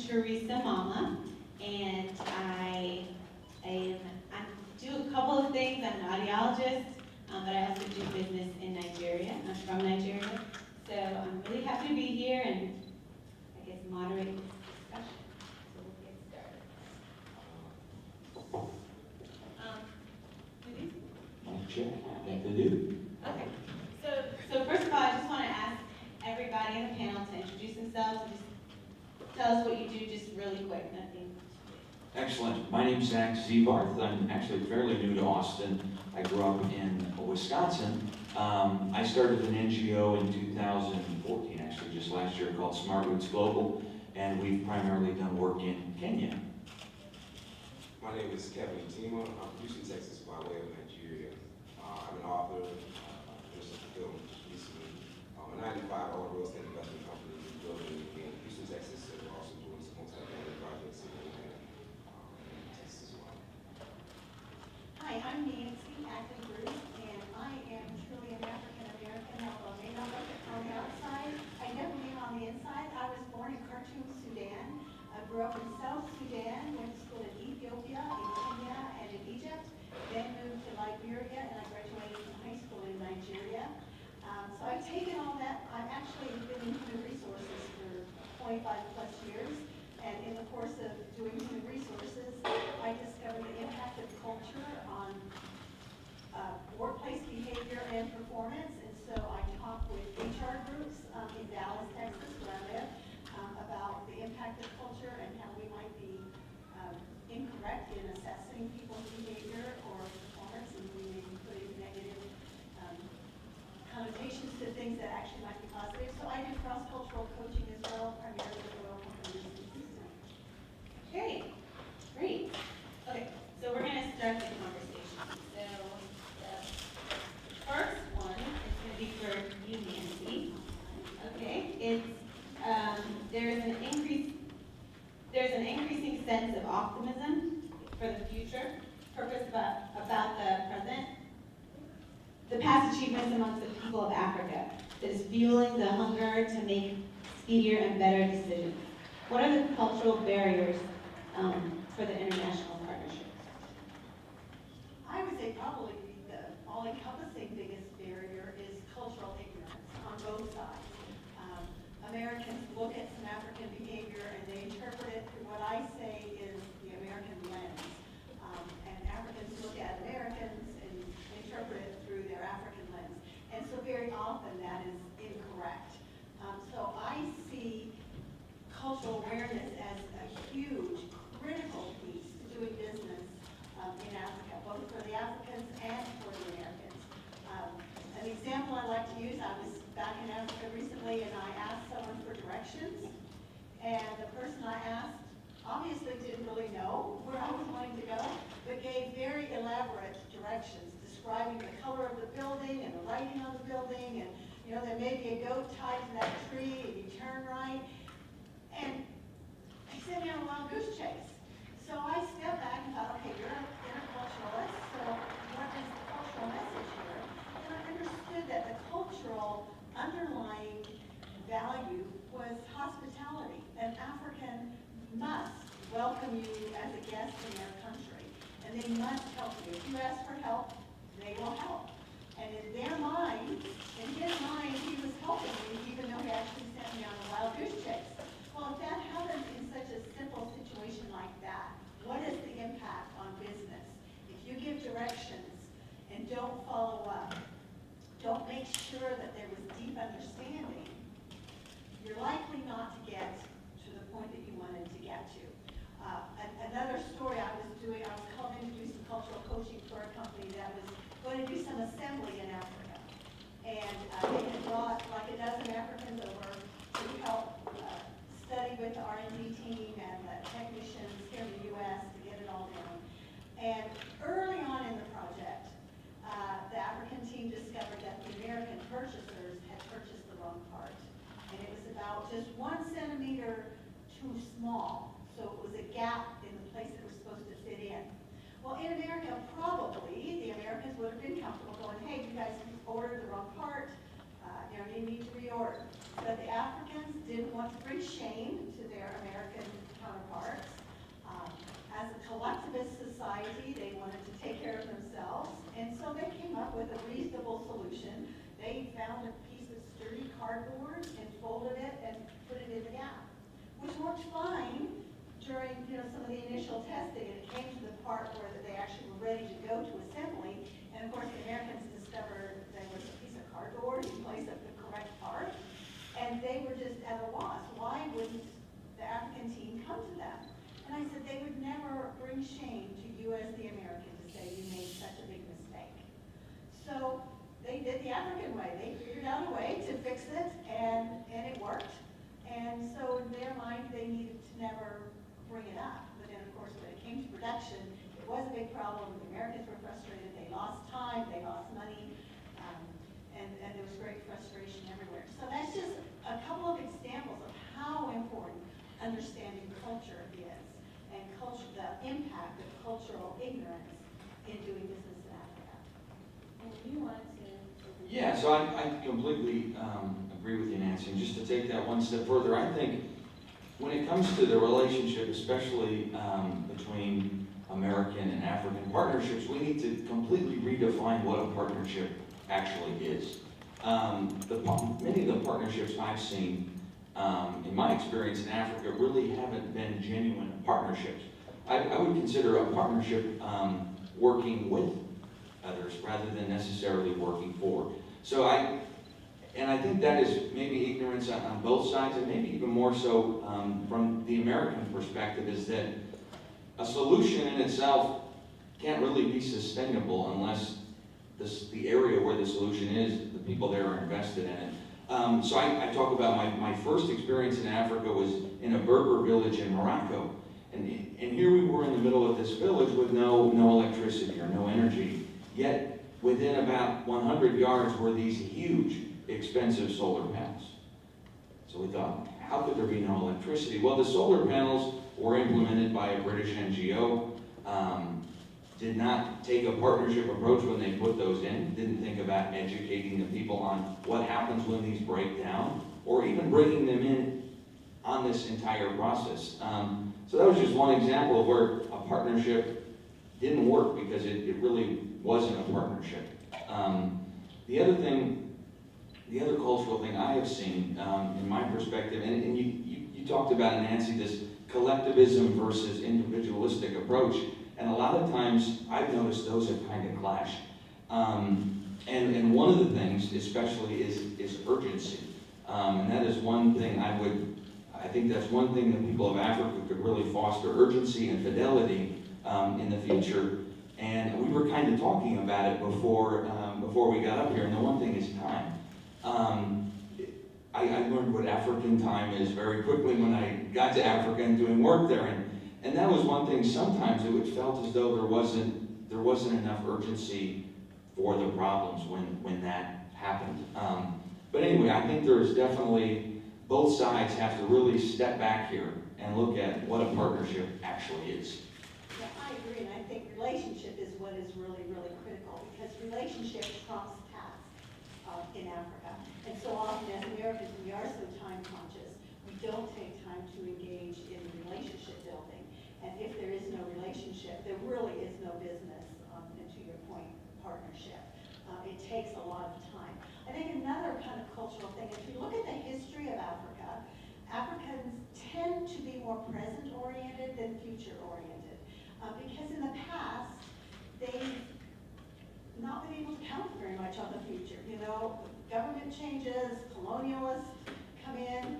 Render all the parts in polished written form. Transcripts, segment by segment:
Teresa Mama, and I do a couple of things. I'm an audiologist, but I also do business in Nigeria. I'm from Nigeria, so I'm really happy to be here and I guess moderate this discussion. So we'll get started. Check. I think they do. Okay. So first of all, I just want to ask everybody in the panel to introduce themselves and just tell us what you do, just really quick. Nothing. Excellent. My name's Zach Zebarth. I'm actually fairly new to Austin. I grew up in Wisconsin. I started an NGO in 2014, actually just last year, called Smart Roots Global, and we've primarily done work in Kenya. My name is Kevin Tima. I'm from Houston, Texas, by way of Nigeria. I'm an author, just a film recently. A 95 real estate investment company building in Houston, Texas, and we're also doing some multi-family projects in Texas as well. Hi, I'm Nancy Ackley Bruce, and I am truly an African American, although I may not look it on the outside. I definitely am on the inside. I was born in Khartoum, Sudan. I grew up in South Sudan, went to school in Ethiopia, in Kenya, and in Egypt. Then moved to Liberia, and I graduated from high school in Nigeria. So I've taken all that. I've actually been in human resources for 25 plus years. And in the course of doing human resources, I discovered the impact of culture on workplace behavior and performance. And so I talk with HR groups in Dallas, Texas, where I live, about the impact of culture and how we might be incorrect in assessing people's behavior or performance, and we may be putting negative connotations to things that actually might be positive. So I do cross-cultural coaching as well, primarily with oil companies and systems. Okay, great. Okay, so we're going to start the conversation. So the first one is going to be for you, Nancy. Okay, it's there's an increasing sense of optimism for the future, purpose about the present, the past achievements amongst the people of Africa that is fueling the hunger to make speedier and better decisions. What are the cultural barriers for the international partnership? I would say probably the all-encompassing biggest barrier is cultural ignorance on both sides. Americans look at some African behavior and they interpret it through what I say is the American lens. And Africans look at Americans and interpret it through their African lens. And so very often that is incorrect. So I see cultural awareness as a huge, critical piece to doing business in Africa, both for the Africans and for the Americans. An example I like to use, I was back in Africa recently and I asked someone for directions, and the person I asked obviously didn't really know where I was wanting to go, but gave very elaborate directions describing the color of the building and the writing on the building, and there may be a goat tied to that tree and you turn right, and he sent me on a wild goose chase. So I stepped back and thought, okay, you're an interculturalist, so what is the cultural message here? And I understood that the cultural underlying value was hospitality. An African must welcome you as a guest in their country, and they must help you. If you ask for help, they will help. And in their mind, in his mind, he was helping me, even though he actually sent me on a wild goose chase. Well, if that happens in such a simple situation like that, what is the impact on business? If you give directions and don't follow up, don't make sure that there was deep understanding, you're likely not to get to the point that you wanted to get to. Another story I was called in to do some cultural coaching for a company that was going to do some assembly in Africa. And they had brought like a dozen Africans over to help study with the R&D team and the technicians here in the U.S. to get it all down. And early on in the project, the African team discovered that the American purchasers had purchased the wrong part. And it was about just 1 centimeter too small. So it was a gap in the place that was supposed to fit in. Well, in America, probably, the Americans would have been comfortable going, hey, you guys ordered the wrong part, you need to reorder. but the Africans didn't want to bring shame to their American counterparts. As a collectivist society, they wanted to take care of themselves, and so they came up with a reasonable solution. They found a piece of sturdy cardboard and folded it and put it in the gap, which worked fine during some of the initial testing, and it came to the part where they actually were ready to go to assembly, and of course the Americans discovered there was a piece of cardboard in place of the correct part, and they were just at a loss. Why wouldn't the African team come to them? And I said they would never bring shame to you as the American to say you made such a big mistake. So they did the African way. They figured out a way to fix it, and it worked. And so in their mind, they needed to never bring it up. But then, of course, when it came to production, it was a big problem. The Americans were frustrated. They lost time. They lost money. And there was great frustration everywhere. So that's just a couple of examples of how important understanding culture is, and culture, the impact of cultural ignorance in doing business in Africa. And you wanted to... Yeah, so I completely agree with you, Nancy. And just to take that one step further, I think when it comes to the relationship, especially between American and African partnerships, we need to completely redefine what a partnership actually is. Many of the partnerships I've seen, in my experience in Africa, really haven't been genuine partnerships. I would consider a partnership working with others rather than necessarily working for. So I think that is maybe ignorance on both sides, and maybe even more so from the American perspective, is that a solution in itself can't really be sustainable unless the area where the solution is, the people there are invested in it. So I talk about my first experience in Africa was in a Berber village in Morocco. And here we were in the middle of this village with no electricity or no energy. Yet within about 100 yards were these huge, expensive solar panels. So we thought, how could there be no electricity? Well, the solar panels were implemented by a British NGO. Did not take a partnership approach when they put those in, didn't think about educating the people on what happens when these break down, or even bringing them in on this entire process. So that was just one example of where a partnership didn't work because it really wasn't a partnership. The other cultural thing I have seen, in my perspective, and you talked about, Nancy, this collectivism versus individualistic approach. And a lot of times, I've noticed those have kind of clashed. And one of the things, especially, is urgency. And that is one thing I think that's one thing that people of Africa could really foster: urgency and fidelity in the future. And we were kind of talking about it before we got up here. And the one thing is time. I learned what African time is very quickly when I got to Africa and doing work there. And that was one thing. Sometimes it felt as though there wasn't enough urgency for the problems when that happened. But anyway, I think there's definitely, both sides have to really step back here and look at what a partnership actually is. Yeah, I agree, and I think relationship is what is really, really critical, because relationship trumps task in Africa. And so often as Americans, we are so time conscious, we don't take time to engage in relationship building. And if there is no relationship, there really is no business, and to your point, partnership. It takes a lot of time. I think another kind of cultural thing, if you look at the history of Africa, Africans tend to be more present-oriented than future-oriented. Because in the past, they've not been able to count very much on the future. Government changes, colonialists come in.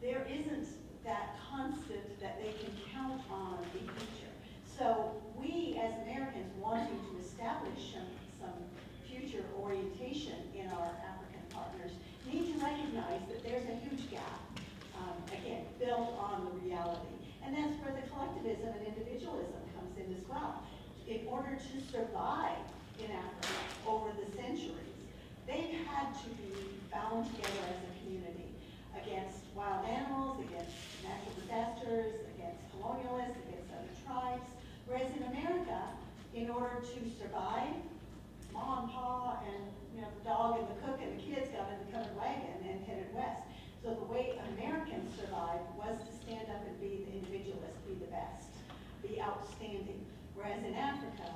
There isn't that constant that they can count on the future. So we, as Americans, wanting to establish some future orientation in our African partners, need to recognize that there's a huge gap, again, built on the reality. And that's where the collectivism and individualism comes in as well. In order to survive in Africa over the centuries, they've had to be bound together as a community against wild animals, against natural disasters, against colonialists, against other tribes. Whereas in America, in order to survive, Ma and Pa and the dog and the cook and the kids got in the covered wagon and headed west. So the way Americans survived was to stand up and be the individualist, be the best, be outstanding. Whereas in Africa,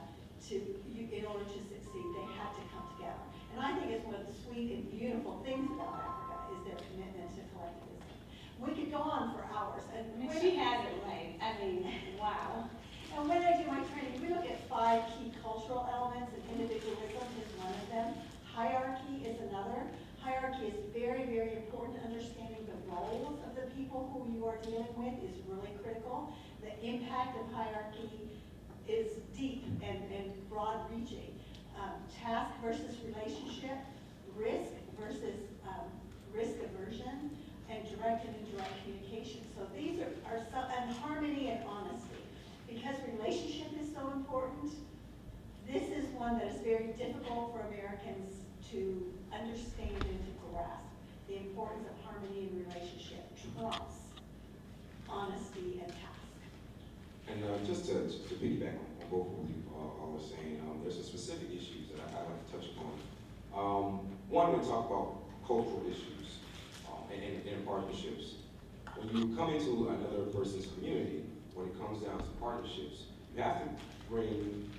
in order to succeed, they had to come together. And I think it's one of the sweet and beautiful things about Africa is their commitment to collectivism. We could go on for hours. And She has it right. I mean, wow. and when I do my training, we look at 5 key cultural elements, and individualism is one of them. Hierarchy is another. Hierarchy is very, very important. Understanding the roles of the people who you are dealing with is really critical. The impact of hierarchy is deep and broad-reaching. Task versus relationship, risk versus risk aversion, and direct and indirect communication. So these are some, and harmony and honesty. Because relationship is so important, this is one that is very difficult for Americans to understand and to grasp. The importance of harmony and relationship trumps honesty and task. And just to piggyback on both of you all are saying, there's some specific issues that I'd like to touch upon. One, we talk about cultural issues and partnerships. When you come into another person's community, when it comes down to partnerships, you have to bring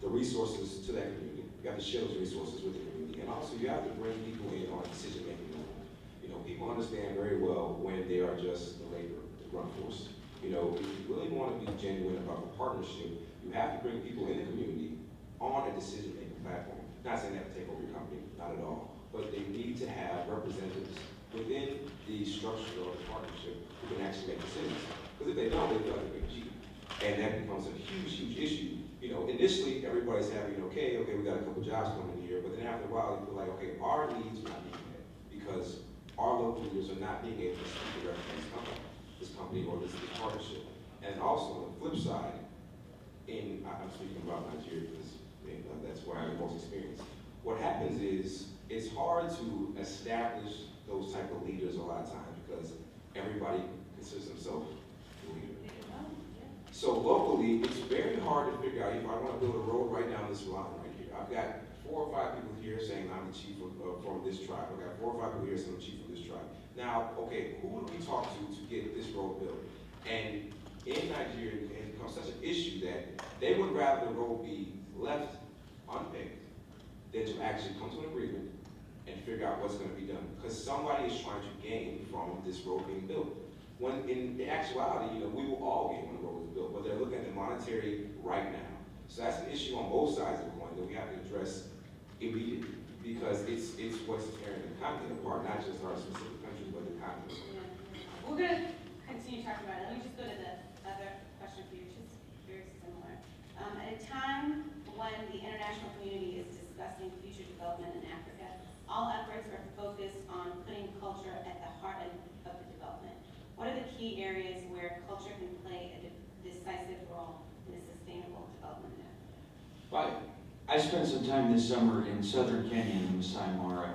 the resources to that community. You have to share those resources with the community. And also you have to bring people in on a decision-making level. You know, people understand very well when they are just the labor, the grunt force. You know, if you really want to be genuine about the partnership, you have to bring people in the community on a decision-making platform. Not saying they have to take over your company, not at all. But they need to have representatives within the structure of the partnership who can actually make decisions. Because if they don't, they feel like they're being cheated. And that becomes a huge, huge issue. You know, initially, everybody's having, okay, we got a couple jobs coming here, but then after a while, they feel like, okay, our needs are not being met because our local leaders are not being able to speak directly to this company or this partnership. And also, on the flip side, I'm speaking about Nigeria because that's where I have the most experience. What happens is, it's hard to establish those type of leaders a lot of times because everybody considers themselves a leader. So locally, it's very hard to figure out if I want to build a road right down this line right here. I've got 4 or 5 people here saying I'm the chief from this tribe. I've got 4 or 5 people here saying I'm the chief from this tribe. Now, okay, who do we talk to get this road built? And in Nigeria, it becomes such an issue that they would rather the road be left unpaved than to actually come to an agreement and figure out what's going to be done. Because somebody is trying to gain from this road being built. When in actuality, you know, we will all gain when the road is built, but they're looking at the monetary right now. So that's an issue on both sides of the coin that we have to address immediately because it's what's tearing the continent apart, not just our specific countries, but the continent. Yeah. We're going to continue talking about it. Let me just go to the other question for you, which is very similar. At a time when the international community is discussing future development in Africa, all efforts are focused on putting culture at the heart of the development. What are the key areas where culture can play a decisive role in a sustainable development in Africa? I spent some time this summer in southern Kenya in the Masai Mara,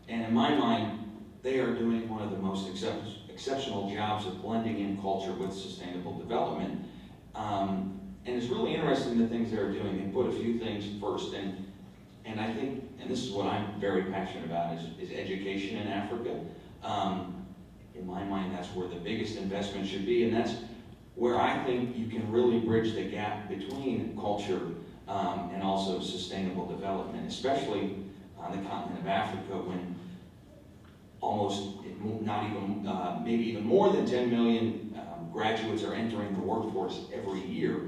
and in my mind, they are doing one of the most exceptional jobs of blending in culture with sustainable development. And it's really interesting the things they're doing. They put a few things first, and I think, and this is what I'm very passionate about, is education in Africa. In my mind, that's where the biggest investment should be, and that's where I think you can really bridge the gap between culture and also sustainable development, especially on the continent of Africa when almost, not even, maybe even more than 10 million graduates are entering the workforce every year.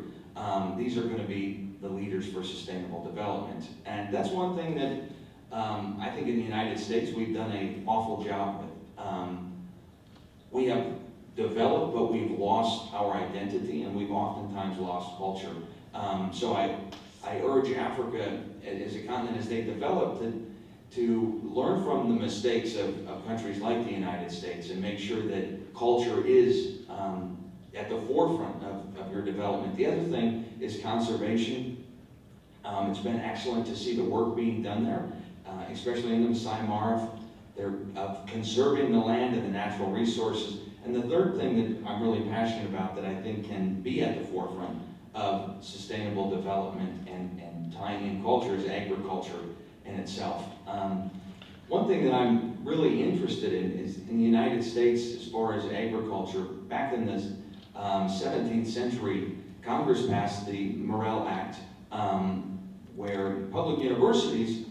These are going to be the leaders for sustainable development. And that's one thing that I think in the United States we've done an awful job with. We have developed, but we've lost our identity, and we've oftentimes lost culture. So I urge Africa, as a continent, as they develop, to learn from the mistakes of countries like the United States and make sure that culture is at the forefront of your development. The other thing is conservation. It's been excellent to see the work being done there, especially in the Masai Mara. They're conserving the land and the natural resources. And the third thing that I'm really passionate about that I think can be at the forefront of sustainable development and tying in culture is agriculture. in itself. One thing that I'm really interested in is in the United States, as far as agriculture, back in the 17th century, Congress passed the Morrill Act, where public universities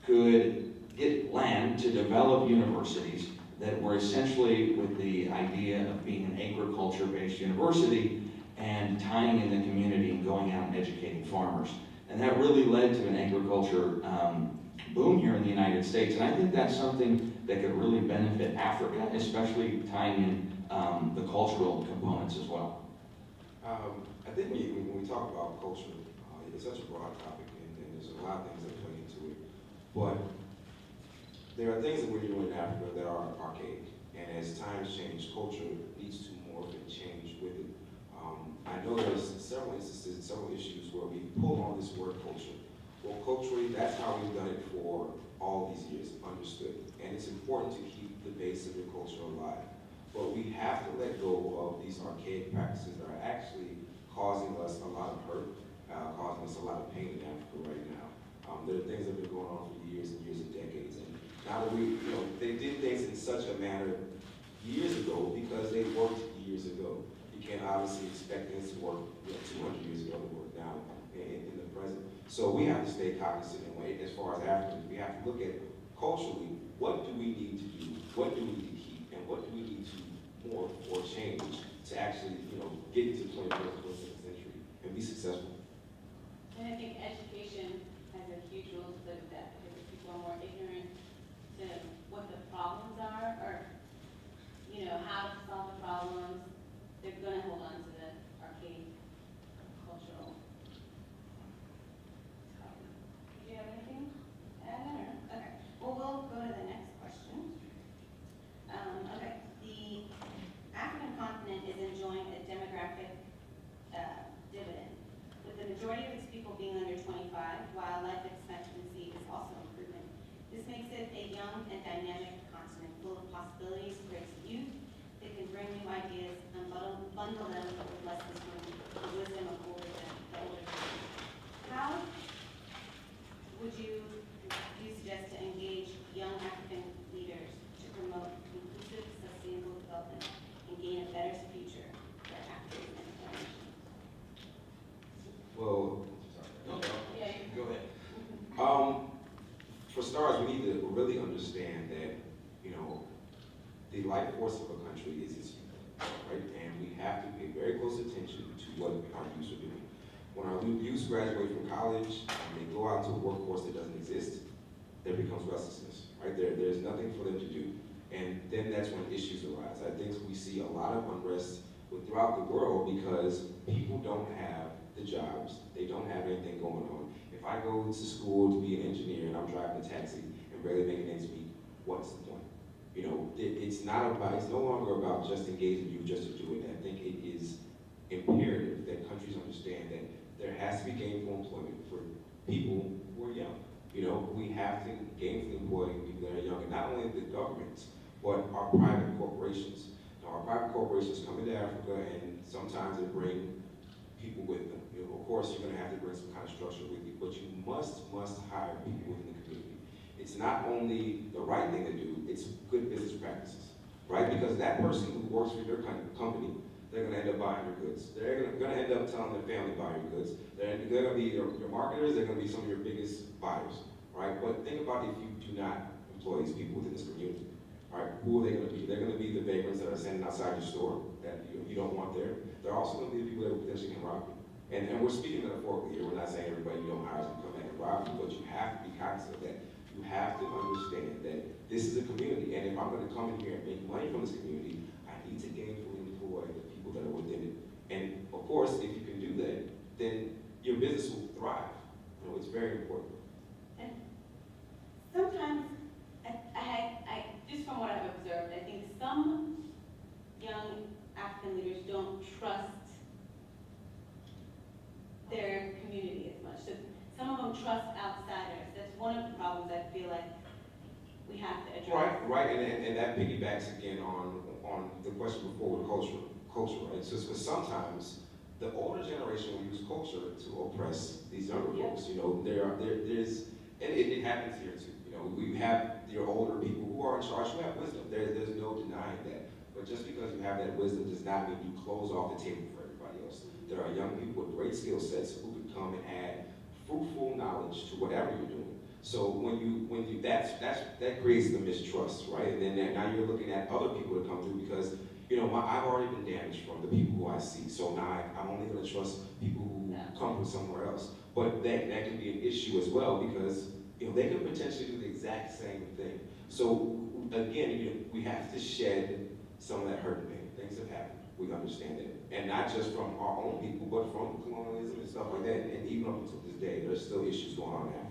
could get land to develop universities that were essentially with the idea of being an agriculture-based university and tying in the community and going out and educating farmers. And that really led to an agriculture boom here in the United States. And I think that's something that could really benefit Africa, especially tying in the cultural components as well. I think when we talk about culture, it's such a broad topic, and there's a lot of things that play into it. But there are things that we're doing in Africa that are archaic, and as times change, culture needs to morph and change with it. I know there's several instances, several issues where we pull on this word culture. Well, culturally, that's how we've done it for all these years, understood. And it's important to keep the base of your culture alive. But we have to let go of these archaic practices that are actually causing us a lot of hurt, causing us a lot of pain in Africa right now. There are things that have been going on for years and years and decades. And now that they did things in such a manner years ago because they worked years ago. You can't obviously expect things to work 200 years ago to work now in the present. So we have to stay cognizant and wait. As far as Africans, we have to look at culturally, what do we need to do? What do we need to keep? And what do we need to morph or change to actually, get into the 21st century and be successful? And I think education has a huge role to play with that, because if people are more ignorant to what the problems are, or, how to solve the problems, they're gonna hold on to the archaic cultural. Do you have anything to add in, or? Okay, well, we'll go to the next question. Okay, the African continent is enjoying a demographic dividend, with the majority of its people being under 25, while life expectancy is also improving. This makes it a young and dynamic continent full of possibilities for its youth that can bring new ideas and bundle them with lessons from the wisdom of the older generation. How would you suggest to engage young African leaders to promote inclusive, sustainable development and gain a better future for African and the nation? Well, Yeah. go ahead. For starters, we need to really understand that, the life force of a country is its youth, right? And we have to pay very close attention to what our youth are doing. When our youth graduate from college and they go out to a workforce that doesn't exist, there becomes restlessness, right? There's nothing for them to do. And then that's when issues arise. I think we see a lot of unrest throughout the world because people don't have the jobs. They don't have anything going on. If I go to school to be an engineer and I'm driving a taxi and barely making ends meet, what's the point? It's no longer about just engaging you just to do it. I think it is imperative that countries understand that there has to be gainful employment for people who are young. We have to gainfully employ people that are young, and not only the governments, but our private corporations. Now, our private corporations come into Africa, and sometimes they bring people with them. Of course, you're going to have to bring some kind of structure with you, but you must hire people within the community. It's not only the right thing to do, it's good business practices, right? Because that person who works for your company, they're going to end up buying your goods. They're going to end up telling their family to buy your goods. They're going to be your marketers. They're going to be some of your biggest buyers, right? But think about if you do not employ these people within this community, right? Who are they going to be? They're going to be the vagrants that are standing outside your store that you don't want there. They're also going to be the people that potentially can rob you. And we're speaking metaphorically here. We're not saying everybody you don't hire is going to come back and rob you, but you have to be cognizant of that. You have to understand that this is a community, and if I'm going to come in here and make money from this community, I need to gainfully employ the people that are within it. And of course, if you can do that, then your business will thrive. It's very important. And sometimes, I just from what I've observed, I think some young African leaders don't trust their community as much. So some of them trust outsiders. That's one of the problems I feel like we have to address. Right, and that piggybacks again on the question before with culture, right? So sometimes the older generation will use culture to oppress these younger folks. There's And it happens here too. You know, we have your older people who are in charge who have wisdom. There's no denying that. But just because you have that wisdom does not mean you close off the table for everybody else. There are young people with great skill sets who can come and add fruitful knowledge to whatever you're doing. So when you that creates the mistrust, right? And then now you're looking at other people to come through because you know I've already been damaged from the people who I see. So now I'm only going to trust people who come from somewhere else. But that can be an issue as well because you know they could potentially do the exact same thing. So again, you know, we have to shed some of that hurt and pain. Things have happened. We understand it, and not just from our own people, but from colonialism and stuff like that. And even up until this day, there's still issues going on in Africa.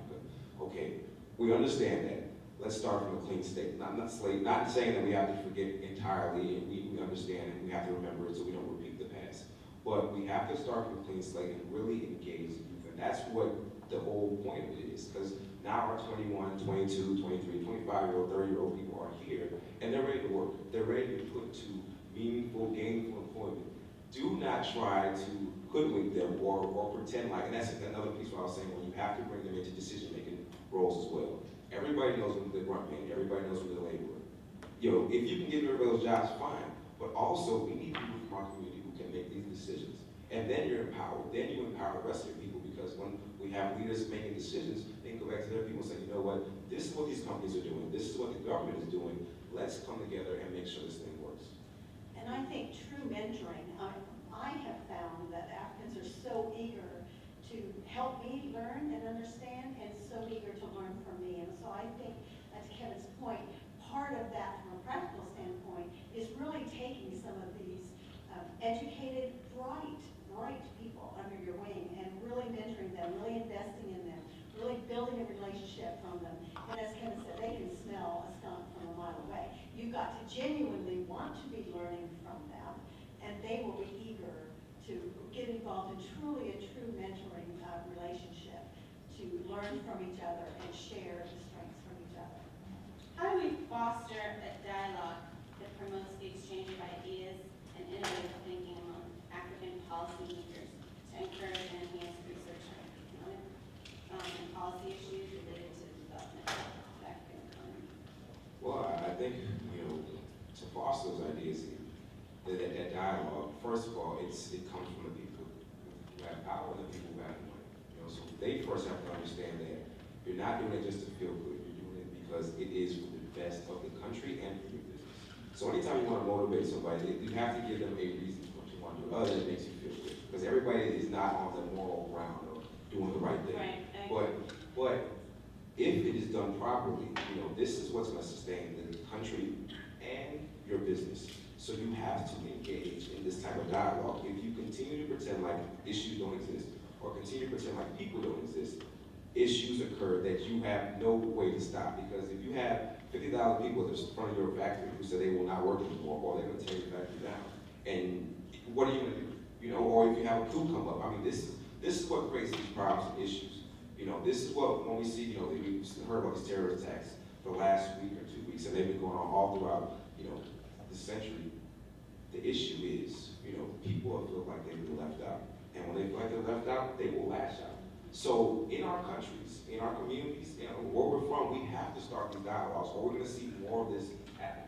Okay, we understand that. Let's start from a clean state. Not saying that we have to forget entirely, and we understand and we have to remember it so we don't repeat the past. But we have to start from a clean slate and really engage the youth, and that's what the whole point of it is. Because now our 21, 22, 23, 25-year-old, 30-year-old people are here, and they're ready to work. They're ready to be put to meaningful, gainful employment. Do not try to hoodwink them or pretend like, and that's another piece where I was saying, when you have to bring them into decision-making roles as well. Everybody knows when they're grunt man, everybody knows when they're laborer. You know, if you can give everybody those jobs, fine. But also, we need people from our community who can make these decisions. And then you're empowered. Then you empower the rest of your people because when we have leaders making decisions, they can go back to their people and say, you know what, this is what these companies are doing. This is what the government is doing. Let's come together and make sure this thing works. And I think true mentoring, I have found that Africans are so eager to help me learn and understand and so eager to learn from me. And so I think, to Kevin's point, part of that from a practical standpoint is really taking some of these educated, bright people under your wing and really mentoring them, really investing in them, really building a relationship from them. And as Kevin said, they can smell a skunk from a mile away. You've got to genuinely want to be learning from them, and they will be eager to get involved in truly a true mentoring relationship, to learn from each other and share the strengths from each other. How do we foster a dialogue that promotes the exchange of ideas and innovative thinking among African policymakers to encourage and enhance research on economic and policy issues related to the development of the African economy? Well, I think, you know, to foster those ideas, that dialogue, first of all, it comes from the people who have power and the people who have money. You know, so they first have to understand that you're not doing it just to feel good. You're doing it because it is for the best of the country and for your business. So anytime you want to motivate somebody, you have to give them a reason for what you want to do, other than it makes you feel good. Because everybody is not on the moral ground of doing the right thing. Right. But if it is done properly, you know, this is what's going to sustain the country and your business. So you have to engage in this type of dialogue. If you continue to pretend like issues don't exist, or continue to pretend like people don't exist, issues occur that you have no way to stop. Because if you have 50,000 people in front of your factory who say they will not work anymore, or they're going to tear your factory down, and what are you going to do? You know, or if you have a coup come up, I mean, this is what creates these problems and issues. You know, this is what, when we see, you know, we've heard about these terrorist attacks the last week or 2 weeks, and they've been going on all throughout, you know, the century. The issue is, you know, people feel like they've been left out. And when they feel like they're left out, they will lash out. So in our countries, in our communities, you know, where we're from, we have to start these dialogues, or we're gonna see more of this happen.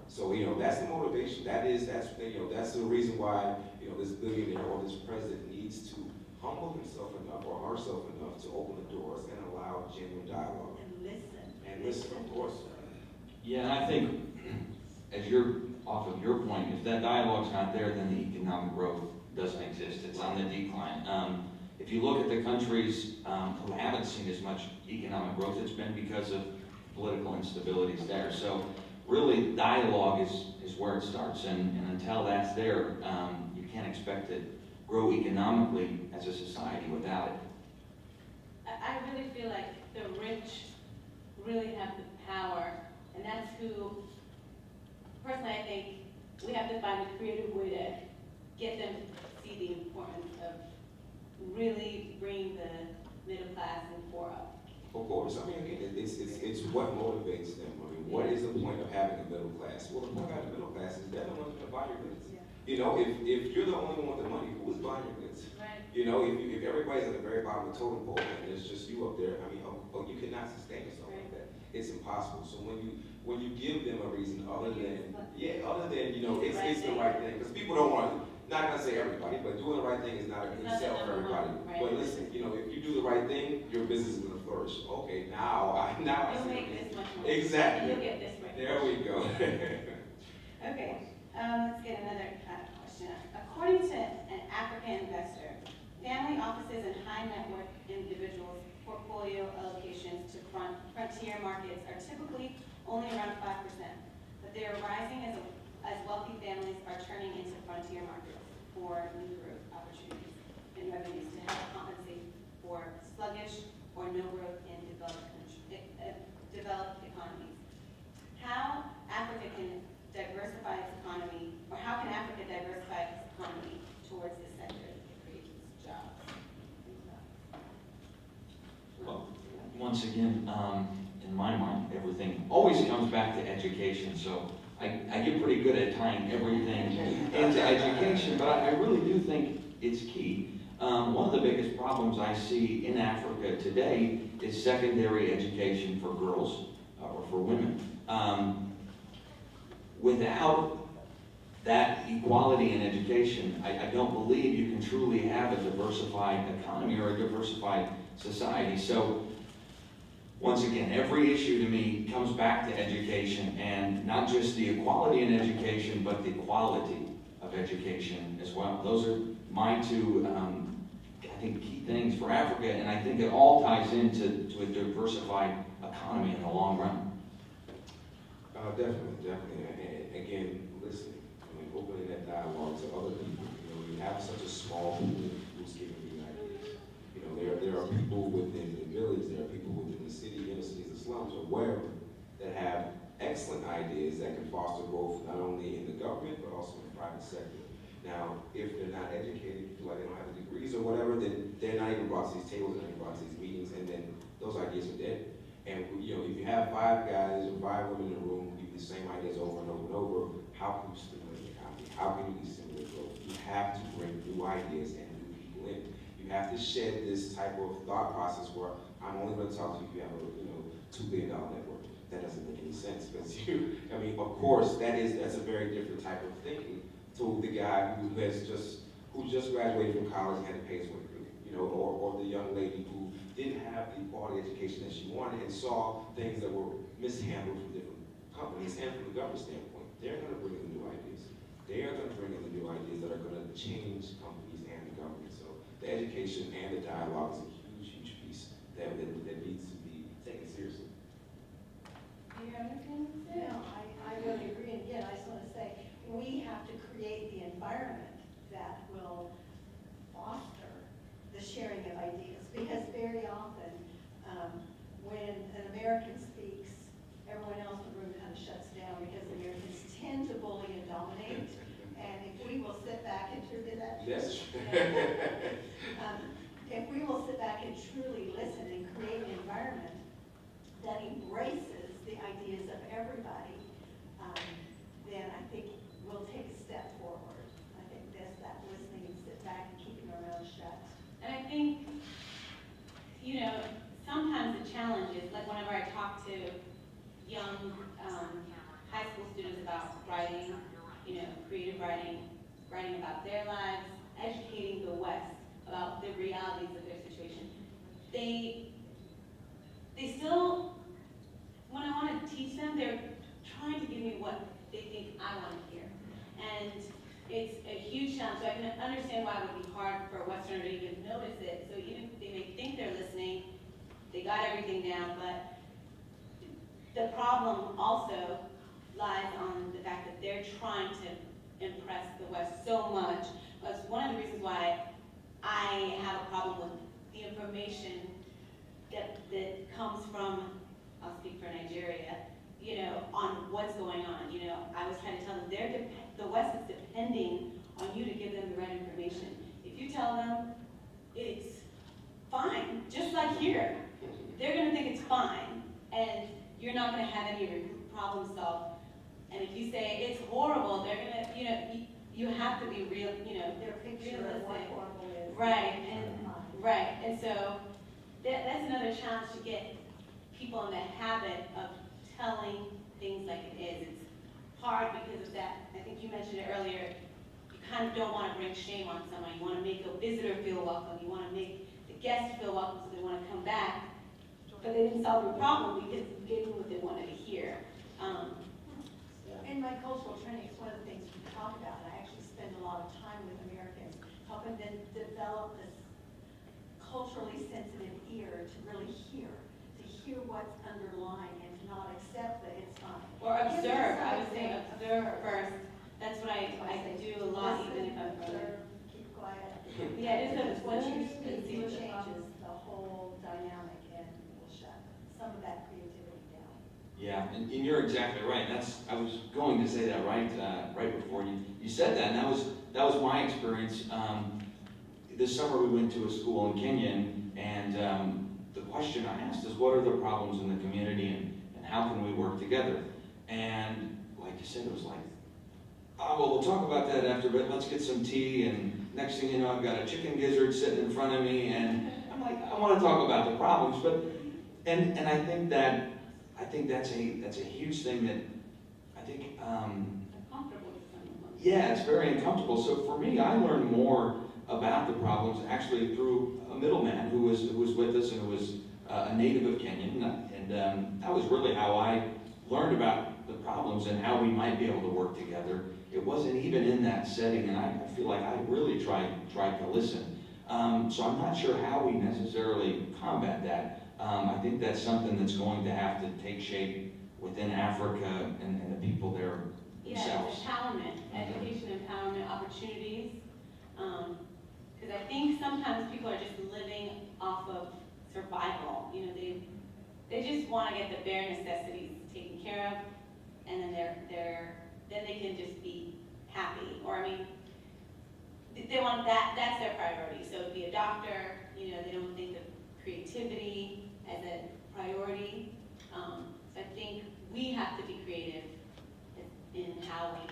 So, you know, that's the motivation. That's the reason why, you know, this billionaire or this president needs to humble himself enough or herself enough to open the doors and allow genuine dialogue. And listen, of course. Yeah, and I think, as you're off of your point, if that dialogue's not there, then the economic growth doesn't exist. It's on the decline. If you look at the countries who haven't seen as much economic growth, it's been because of political instabilities there. So really, dialogue is where it starts, and until that's there, you can't expect to grow economically as a society without it. I really feel like the rich really have the power, and that's who, personally, I think we have to find a creative way to get them to see the importance of really bringing the middle class and poor up. Of course, I mean, again, it's what motivates them. I mean, what is the point of having a middle class? Well, the point of having a middle class is they're the ones going to buy your goods. Yeah. You know, if you're the only one with the money, who is buying your goods? Right. You know, if everybody's at the very bottom of the totem pole and it's just you up there, I mean, you cannot sustain yourself like that. It's impossible. So when you give them a reason other than it's the right thing, because people don't want to. Not gonna say everybody, but doing the right thing is not a good sell for everybody. Right. But listen, you know, if you do the right thing, your business is gonna flourish. Okay, now I You'll see. make this much more. Exactly. And you'll get this right. There we go. Okay, let's get another question. According to an African investor, family offices and high net worth individuals' portfolio allocations to frontier markets are typically only around 5%, but they are rising as wealthy families are turning into frontier markets for new growth opportunities and revenues to help compensate for sluggish or no growth in developed economies. How Africa can diversify its economy, or how can Africa diversify its economy towards this sector that creates jobs? Well, once again, in my mind, everything always comes back to education. So I get pretty good at tying everything into education, but I really do think it's key. One of the biggest problems I see in Africa today is secondary education for girls or for women. Without that equality in education, I don't believe you can truly have a diversified economy or a diversified society. So once again, every issue to me comes back to education, and not just the equality in education, but the quality of education as well. Those are my two, I think, key things for Africa, and I think it all ties into a diversified economy in the long run. Definitely. And again, listening, opening that dialogue to other people. You know, we have such a small pool who's giving you ideas. You know, there are people within the village, there are people within the city, inner cities, the slums, or wherever, that have excellent ideas that can foster growth not only in the government but also in the private sector. Now, if they're not educated, feel like they don't have the degrees or whatever, then they're not even brought to these tables, they're not even brought to these meetings, and then those ideas are dead. And you know, if you have 5 guys or 5 women in the room who give the same ideas over and over and over, how can you stimulate the economy? How can you stimulate growth? You have to bring new ideas and new people in. You have to shed this type of thought process where I'm only going to talk to you if you have a $2 billion network. That doesn't make any sense because of course, that's a very different type of thinking to the guy who just graduated from college and had to pay his way through, or the young lady who didn't have the quality education that she wanted and saw things that were mishandled from different companies and from the government standpoint. They're going to bring in the new ideas. They are going to bring in the new ideas that are going to change companies and the government. So the education and the dialogue is a huge piece that needs to be taken seriously. Do you have anything to say? No, I really agree. And again, I just want to say, we have to create the environment that will foster the sharing of ideas. Because very often, when an American speaks, everyone else in the room kind of shuts down because Americans tend to bully and dominate. And if we will sit back and truly Yes. if we will sit back and truly listen and create an environment that embraces the ideas of everybody, then I think we'll take a step forward. I think that's that listening and sit back and keeping our mouths shut. And I think, sometimes the challenge is, like whenever I talk to young high school students about writing, creative writing about their lives, educating the West about the realities of their situation, they still, when I want to teach them, they're trying to give me what they think I want to hear. And it's a huge challenge. So I can understand why it would be hard for a Westerner to even notice it. So even if they may think they're listening, they got everything down, but the problem also lies on the fact that they're trying to impress the West so much. That's one of the reasons why I have a problem with the information that comes from, I'll speak for Nigeria, on what's going on. I was trying to tell them the West is depending on you to give them the right information. If you tell them it's fine, just like here, they're going to think it's fine, and you're not going to have any of your problems solved. And if you say it's horrible, they're going to, you have to be real, Their picture of what realistic. horrible is. Right, and so that's another challenge to get people in the habit of telling things like it is. It's hard because of that. I think you mentioned it earlier. You kind of don't want to bring shame on someone. You want to make a visitor feel welcome. You want to make the guest feel welcome so they want to come back. But they didn't solve your problem because you gave them what they wanted to hear. In my cultural training, it's one of the things we talk about. I actually spend a lot of time with Americans, helping them develop this culturally sensitive ear to really hear what's underlying and to not accept that it's fine. Or observe. I would say observe first. That's what I do a lot, even if I'm Observe, keep quiet. Yeah, just Because what you observe speak and see what the changes the whole dynamic and will shut some of that creativity down. Yeah, and you're exactly right. I was going to say that right before you said that, and that was my experience. This summer we went to a school in Kenya, and the question I asked is, what are the problems in the community, and how can we work together? And like you said, it was like, oh, well, we'll talk about that after, but let's get some tea, and next thing you know, I've got a chicken gizzard sitting in front of me, and I'm like, I want to talk about the problems, but, and I think that's a huge thing that I think, uncomfortable with someone. yeah, it's very uncomfortable. So for me, I learned more about the problems actually through a middleman who was with us and who was a native of Kenya, and that was really how I learned about the problems and how we might be able to work together. It wasn't even in that setting, and I feel like I really tried to listen. So I'm not sure how we necessarily combat that. I think that's something that's going to have to take shape within Africa and the people there themselves. Yeah, empowerment, education, empowerment, opportunities. Because I think sometimes people are just living off of survival. They just want to get the bare necessities taken care of, and then then they can just be happy. Or they want that's their priority. So be a doctor. They don't think of creativity as a priority. So I think we have to be creative in how we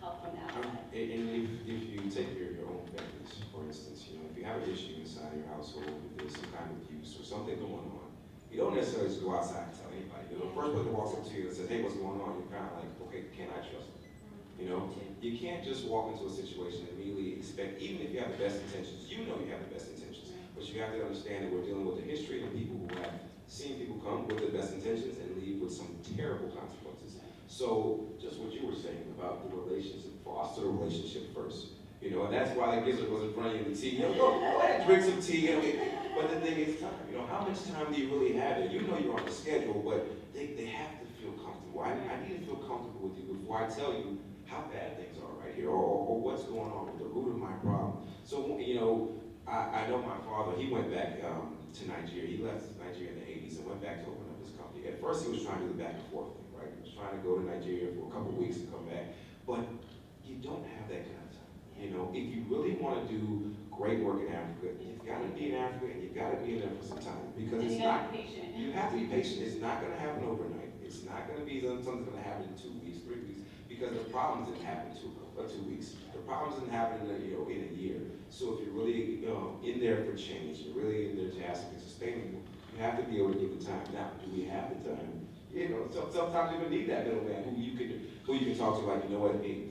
help from the outside. And if you take your own families, for instance, if you have an issue inside your household, if there's some kind of abuse or something going on, you don't necessarily just go outside and tell anybody. The first person walks up to you and says, hey, what's going on? You're kind of like, okay, can I trust them? You can't just walk into a situation and immediately expect, even if you have the best intentions, you know you have the best intentions, but you have to understand that we're dealing with the history of people who have seen people come with the best intentions and leave with some terrible consequences. So just what you were saying about the relationship, foster the relationship first. And that's why the gizzard was in front of you in the tea. Go ahead, drink some tea. But the thing is time. How much time do you really have? And you're on the schedule, but they have to feel comfortable. I need to feel comfortable with you before I tell you how bad things are right here, or what's going on with the root of my problem. So, I know my father, he went back to Nigeria. He left Nigeria in the 80s and went back to open up his company. At first, he was trying to do the back and forth thing, right? He was trying to go to Nigeria for a couple of weeks and come back. But you don't have that kind of time. If you really want to do great work in Africa, you've got to be in Africa and you've got to be in there for some time. Because And it's you not, gotta be patient. you have to be patient. It's not going to happen overnight. It's not going to be something going to happen in 2 weeks, 3 weeks. Because the problems didn't happen in 2 weeks. The problems didn't happen in a year. So if you're really in there for change, you're really in there to have something sustainable, you have to be able to give the time. Now, do we have the time? Sometimes you even need that middleman who you can talk to, like, hey,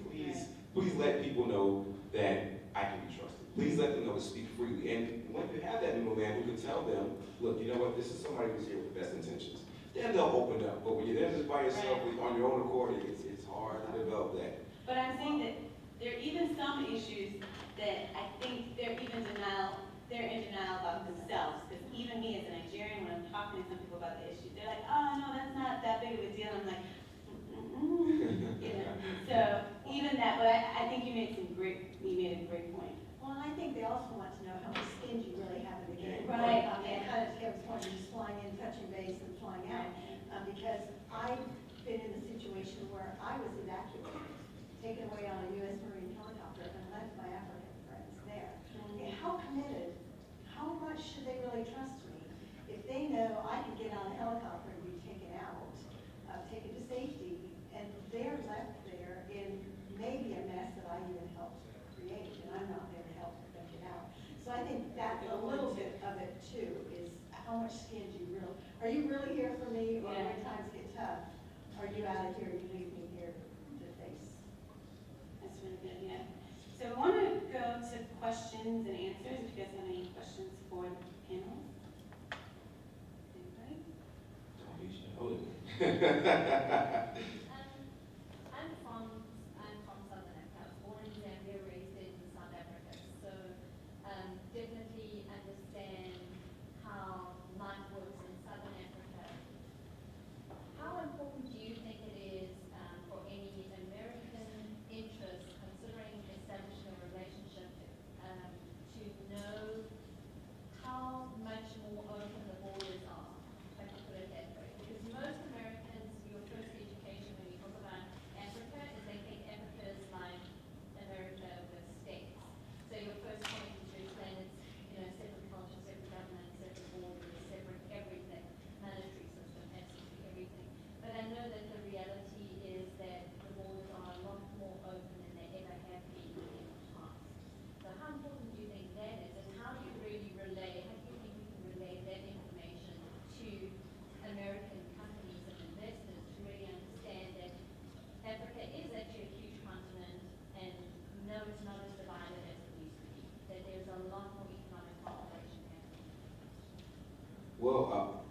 please let people know that I can be trusted. Please let them know to speak freely. And when you have that middleman who can tell them, look, this is somebody who's here with the best intentions, then they'll open up. But when you're there just by yourself on your own accord, it's hard to develop that. But I'm saying that there are even some issues that I think they're in denial about themselves. Because even me as a Nigerian, when I'm talking to some people about the issues, they're like, oh, no, that's not that big of a deal. I'm like, So even that, but I think you made a great point. Well, and I think they also want to know how much skin you really have in the game. Right. Kind of Kevin's point, you're just flying in, touching base, and flying out. Because I've been in a situation where I was evacuated, taken away on a U.S. Marine helicopter, and left my African friends there. And how committed, how much should they really trust me if they know I can get on a helicopter and be taken out, taken to safety, and they're left there in maybe a mess that I even helped create, and I'm not there to help them get out. So I think that's a little bit of it too, is how much skin do you really, are you really here for me, or when times get tough, are you out of here, you leave me here to face? That's really good, yeah. So I want to go to questions and answers, if you guys have any questions for the panel. Anybody? I'm from Southern Africa. I was born in Zambia, raised in South Africa. So definitely understand how life works in Southern Africa. How important do you think it is for any American interest, considering establishing a relationship, to know how much more open the borders are, if I can put it that way? Because most Americans, your first education when you talk about Africa is they think Africa is like America with states. So your first point is to explain it's, separate culture, separate government, separate borders, separate everything, monetary system, absolutely everything. But I know that the reality is that the borders are a lot more open than they ever have been in the past. So how important do you think that is, and how do you really relay, how do you think you can relay that information to American companies and investors to really understand that Africa is actually a huge continent, and no, it's not as divided as it used to be, that there's a lot more economic cooperation happening? Well,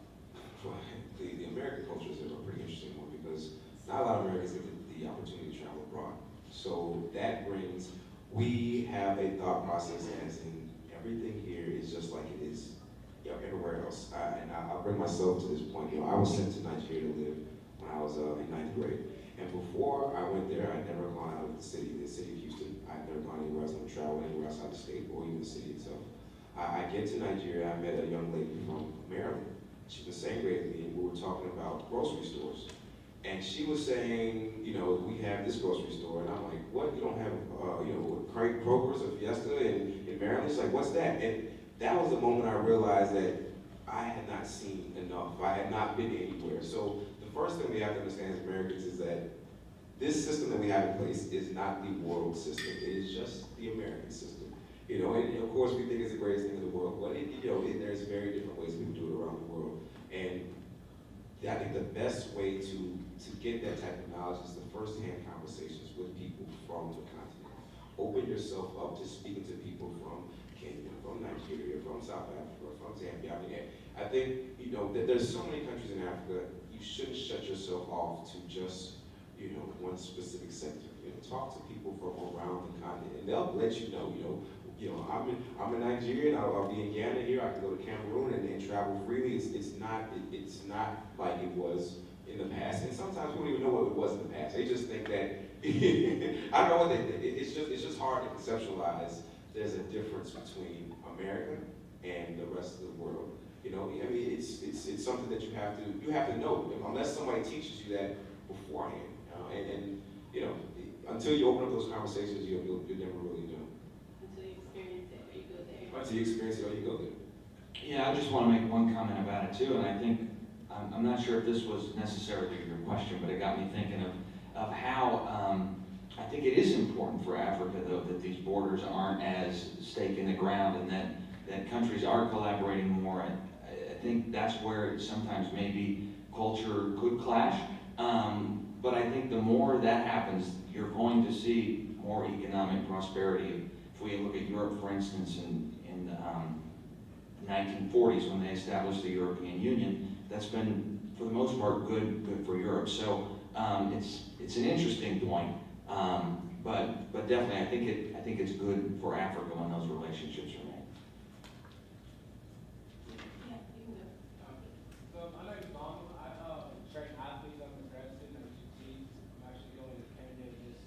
the American culture is a pretty interesting one because not a lot of Americans get the opportunity to travel abroad. So that brings, we have a thought process as in everything here is just like it is everywhere else. And I'll bring myself to this point. I was sent to Nigeria to live when I was in 9th grade. And before I went there, I'd never gone out of the city of Houston. I'd never gone anywhere else, never traveled anywhere outside the state or even the city itself. I get to Nigeria, I met a young lady from Maryland. She was the same grade as me, and we were talking about grocery stores. And she was saying, we have this grocery store, and I'm like, what? You don't have, Kroger's or Fiesta in Maryland? She's like, what's that? And that was the moment I realized that I had not seen enough. I had not been anywhere. So the first thing we have to understand as Americans is that this system that we have in place is not the world system. It is just the American system. And of course we think it's the greatest thing in the world, but there's very different ways we do it around the world. And I think the best way to get that type of knowledge is the first-hand conversations with people from the continent. Open yourself up to speaking to people from Kenya, from Nigeria, from South Africa, from Zambia. I think, that there's so many countries in Africa, you shouldn't shut yourself off to just, one specific sector. Talk to people from around the continent, and they'll let you know, I'm in Nigeria, and I'll be in Ghana here, I can go to Cameroon and travel freely. It's not like it was in the past, and sometimes we don't even know what it was in the past. They just think that, I don't know what they think. It's just hard to conceptualize there's a difference between America and the rest of the world. It's something that you have to know, unless somebody teaches you that beforehand. Until you open up those conversations, you'll never really know. Until you experience it, or you go there. Until you experience it, or you go there. Yeah, I just want to make one comment about it too, and I think, I'm not sure if this was necessarily your question, but it got me thinking of how, I think it is important for Africa though, that these borders aren't as stake in the ground, and that countries are collaborating more. And I think that's where sometimes maybe culture could clash. But I think the more that happens, you're going to see more economic prosperity. If we look at Europe, for instance, in the 1940s when they established the European Union, that's been, for the most part, good for Europe. So it's an interesting point, but definitely I think it's good for Africa when those relationships are made. Yeah, you can go. So my name is Donald. I train athletes. I'm a grad student at UT. I'm actually going to Canada this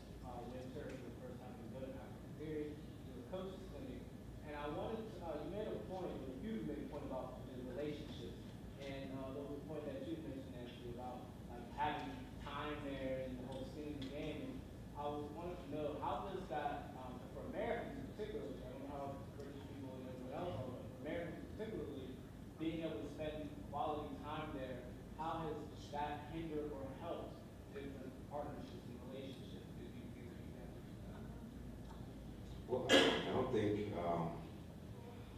winter for the first time in good African period to a coach's clinic. And I wanted to, you made a point, or you made a point about the relationships. And there was a point that you mentioned actually about like having time there and the whole skin in the game. And I wanted to know, how does that, for Americans in particular, which I don't know how British people Well, I don't think,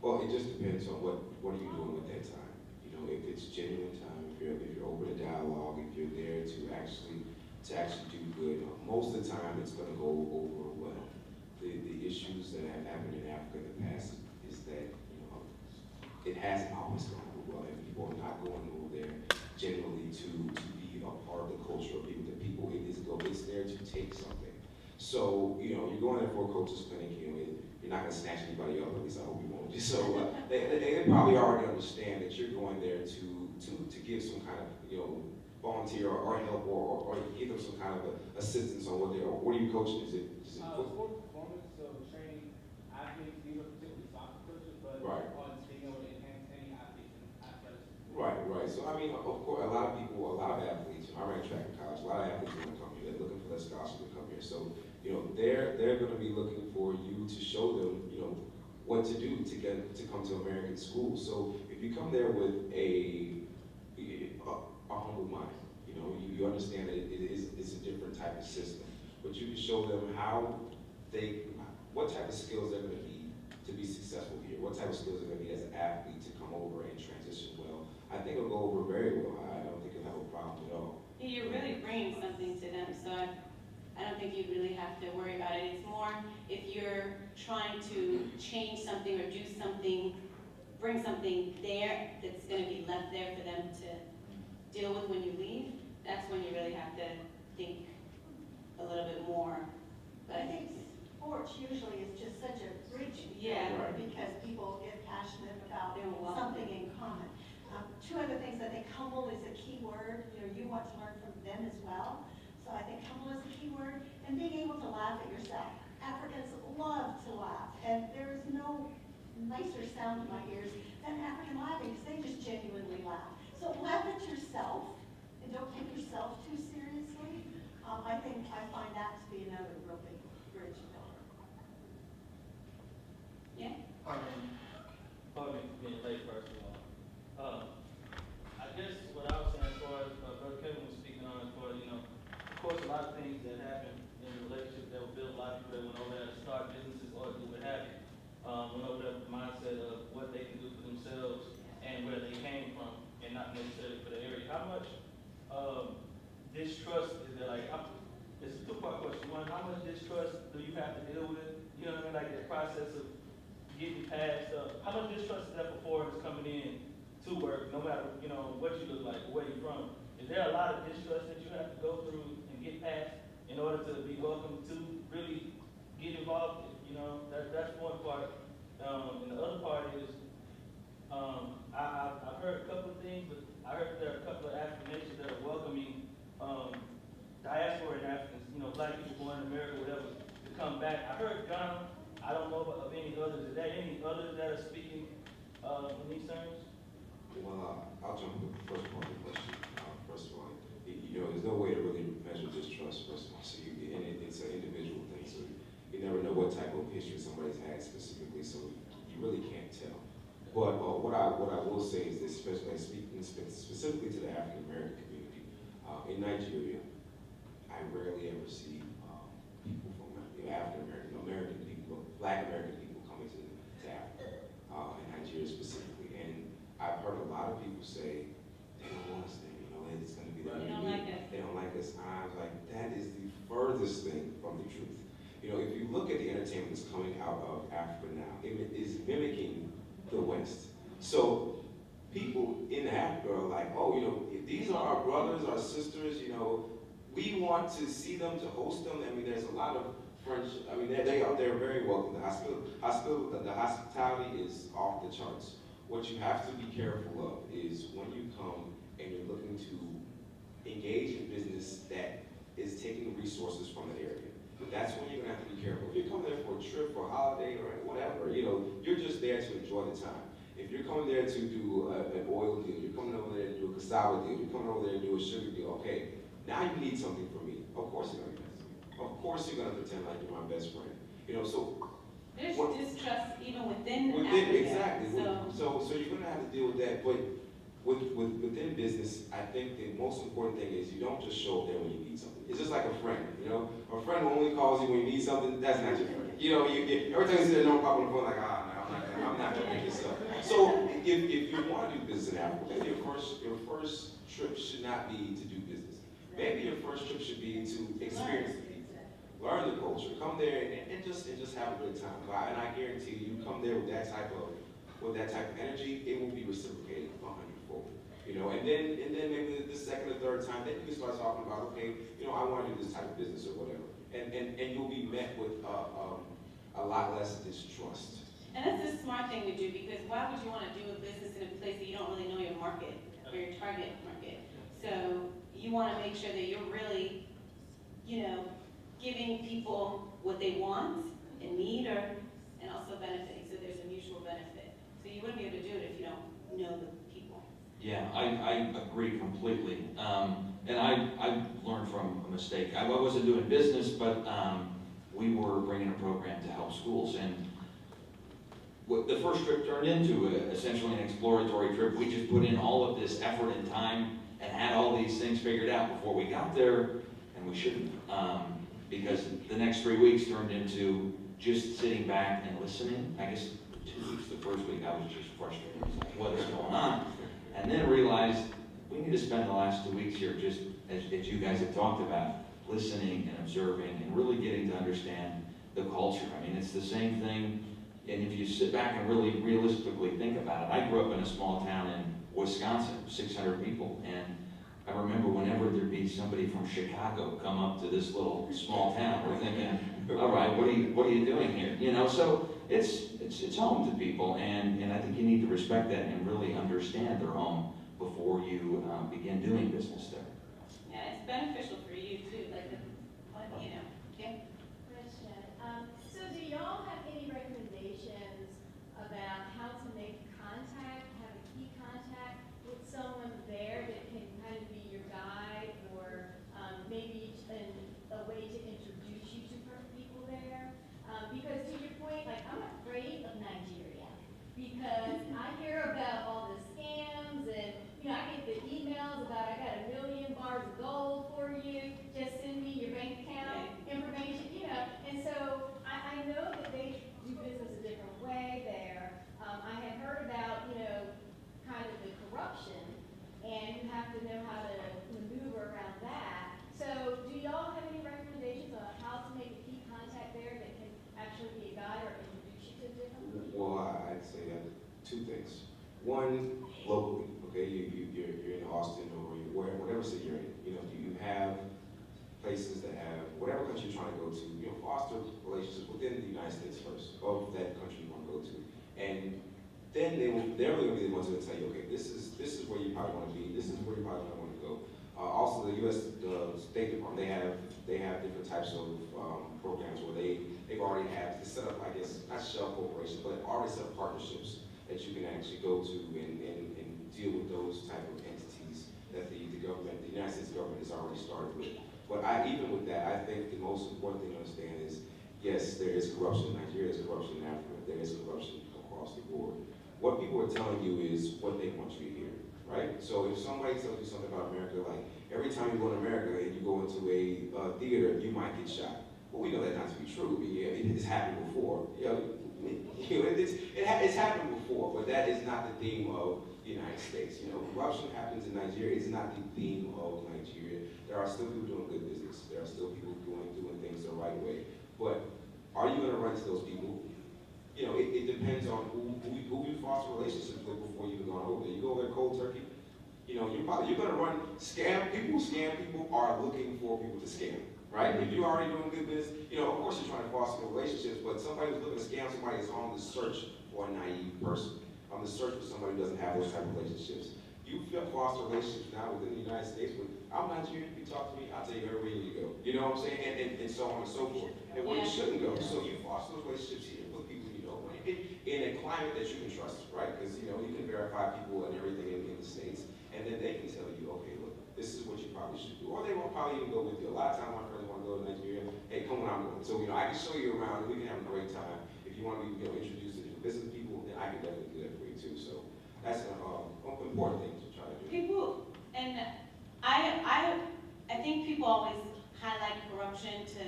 well, it just depends on what are you doing with that time. You know, if it's genuine time, if you're open to dialogue, if you're there to actually do good, most of the time it's going to go over well. The issues that have happened in Africa in the past is that, you know, it hasn't always gone over well, and people are not going over there generally to be a part of the culture of people. The people it's there to take something. So, you know, you're going there for a coach's clinic, you know, you're not going to snatch anybody up, at least I hope you won't. So they probably already understand that you're going there to give some kind of, you know, volunteer or help or give them some kind of assistance on what are you coaching? Is it Sport performance, so training athletes, these are particularly soccer coaches, but Right. on being able to enhance any athletes and athletics. Right. So I mean, of course, a lot of athletes, I ran track in college, a lot of athletes want to come here, they're looking for their scholarship to come here. So, you know, they're going to be looking for you to show them, you know, what to do to come to American schools. So if you come there with a humble mind, you know, you understand that it's a different type of system, but you can show them what type of skills they're going to need to be successful here, what type of skills they're going to need as an athlete to come over and transition well. I think it'll go over very well. I don't think it'll have a problem at all. You're really bringing something to them, so I don't think you really have to worry about it. It's more if you're trying to change something or do something, bring something there that's going to be left there for them to deal with when you leave, that's when you really have to think a little bit more. But I think sports usually is just such a bridge Yeah. Right. because people get passionate about They're welcome. something in common. Two other things, I think humble is a key word. You know, you want to learn from them as well. So I think humble is a key word, and being able to laugh at yourself. Africans love to laugh, and there is no nicer sound in my ears than African laughing, because they just genuinely laugh. So laugh at yourself, and don't take yourself too seriously. I find that to be another real big bridge builder. Yeah? Pardon me for being late, first of all. I guess what I was saying as far as Brother Kevin was speaking on, as far as, you know, of course, a lot of things that happen in the relationship that will build a lot of people that went over there to start businesses or do what have you. Went over there with the mindset of what they can do for themselves and where they came from, and not necessarily for the area. How much distrust is there? Like, it's a two-part question. One, how much distrust do you have to deal with? You know what I mean? Like the process of getting past. How much distrust is there for foreigners coming in to work, no matter, you know, what you look like, or where you're from? Is there a lot of distrust that you have to go through and get past in order to be welcome to really get involved? You know, that's one part. And the other part is, I've heard a couple of things, but I heard there are a couple of African nations that are welcoming diaspora Africans, you know, black people born in America, whatever, to come back. I heard Ghana. I don't know of any others. Is there any others that are speaking in these terms? Well, I'll jump to the first part of the question. First of all, you know, there's no way to really measure distrust, first of all. So it's an individual thing. So you never know what type of history somebody's had specifically, so you really can't tell. But what I will say is this, especially speaking specifically to the African American community, in Nigeria, I rarely ever see people from African American people, Black American people coming to Africa, in Nigeria specifically. And I've heard a lot of people say they don't want us there. You know, it's going to be that. They don't like us. They don't like us. And I was like, that is the furthest thing from the truth. You know, if you look at the entertainment that's coming out of Africa now, it is mimicking the West. So people in Africa are like, oh, you know, these are our brothers, our sisters, you know, we want to see them, to host them. I mean, there's a lot of French, I mean, they're very welcome. The hospitality is off the charts. What you have to be careful of is when you come and you're looking to engage in business that is taking resources from the area. But that's when you're gonna have to be careful. If you're coming there for a trip, for a holiday, or whatever, you know, you're just there to enjoy the time. If you're coming there to do an oil deal, you're coming over there to do a cassava deal, you're coming over there to do a sugar deal, okay, now you need something from me. Of course you're gonna be nice to me. Of course you're gonna pretend like you're my best friend. You know, so There's what- distrust even within Africa. exactly. So, So you're gonna have to deal with that. But within business, I think the most important thing is you don't just show up there when you need something. It's just like a friend, you know? A friend who only calls you when you need something, that's not your friend. You know, every time you say no problem on the phone, like, no, I'm not gonna make this up. So if you want to do business in Africa, maybe your first trip should not be to do business. Maybe your first trip should be to experience the people, learn the culture, come there and just have a good time. And I guarantee you come there with that type of energy, it will be reciprocated 100-fold. You know, and then maybe the second or third time, then you can start talking about, okay, you know, I want to do this type of business or whatever. And you'll be met with a lot less distrust. And that's a smart thing to do, because why would you want to do a business in a place that you don't really know your market or your target market? So you want to make sure that you're really, you know, giving people what they want and need, and also benefiting, so there's a mutual benefit. So you wouldn't be able to do it if you don't know the people. Yeah, I agree completely. And I learned from a mistake. I wasn't doing business, but we were bringing a program to help schools. And what the first trip turned into essentially an exploratory trip. We just put in all of this effort and time and had all these things figured out before we got there, and we shouldn't. Because the next 3 weeks turned into just sitting back and listening. I guess 2 weeks, the first week, I was just frustrated. I was like, what is going on? And then realized we need to spend the last 2 weeks here, just as you guys have talked about, listening and observing and really getting to understand the culture. I mean, it's the same thing. And if you sit back and really realistically think about it, I grew up in a small town in Wisconsin, 600 people, and I remember whenever there'd be somebody from Chicago come up to this little small town, we're thinking, all right, what are you doing here? You know, so it's home to people, and I think you need to respect that and really understand their home before you begin doing business there. Yeah, it's beneficial for you too, like, you know, yeah. Question. So do y'all have any recommendations about how to make contact, have a key contact with someone there that can kind of be your guide, or maybe a way to introduce you to people there? Because to your point, like, I'm afraid of Nigeria because I hear about all the scams, and you know, I get the emails about I got 1 million bars of gold for you, just send me your bank account information, you know. And so I know that they do business a different way there. I had heard about, you know, kind of the corruption, and you have to know how to maneuver around that. So do y'all have any recommendations on how to make a key contact there that can actually be a guide or introduce you to different people? Well, I'd say that 2 things. One, locally, okay, you're in Austin or whatever city you're in. You know, do you have places that have whatever country you're trying to go to? You know, foster relationships within the United States first, of that country you want to go to, and then they're really going to be the ones that tell you, okay, this is where you probably want to be. This is where you probably want to go. Also, the U.S. State Department, they have different types of programs where they've already have to set up, I guess, not shell corporations, but already set up partnerships that you can actually go to and deal with those type of entities that the government, the United States government has already started with. But even with that, I think the most important thing to understand is, yes, there is corruption in Nigeria, there's corruption in Africa, there is corruption across the board. What people are telling you is what they want you to hear, right? So if somebody tells you something about America, like every time you go to America and you go into a theater, you might get shot. Well, we know that not to be true. Yeah, it's happened before. You know, it's happened before, but that is not the theme of the United States. You know, corruption happens in Nigeria. It's not the theme of Nigeria. There are still people doing good business. There are still people doing things the right way. But are you going to run to those people? You know, it depends on who you foster relationships with before you even go over there. You go over there cold turkey, you know, you're going to run scam people. Scam people are looking for people to scam, right? If you're already doing good business, you know, of course you're trying to foster relationships, but somebody who's looking to scam somebody is on the search for a naive person, on the search for somebody who doesn't have those type of relationships. You foster relationships now within the United States with, I'm Nigerian, you talk to me, I'll tell you everywhere you go. You know what I'm saying? And so on and so forth. And where you shouldn't go. So you foster those relationships here with people you know, in a climate that you can trust, right? Because, you know, you can verify people and everything in the States, and then they can tell you, okay, look, this is what you probably should do. Or they won't probably even go with you. A lot of times my friends want to go to Nigeria, hey, come when I'm going. So, you know, I can show you around and we can have a great time. If you want to be, you know, introduced to different business people, then I can definitely do that for you too. So that's an important thing to try to do. People, and I think people always highlight corruption to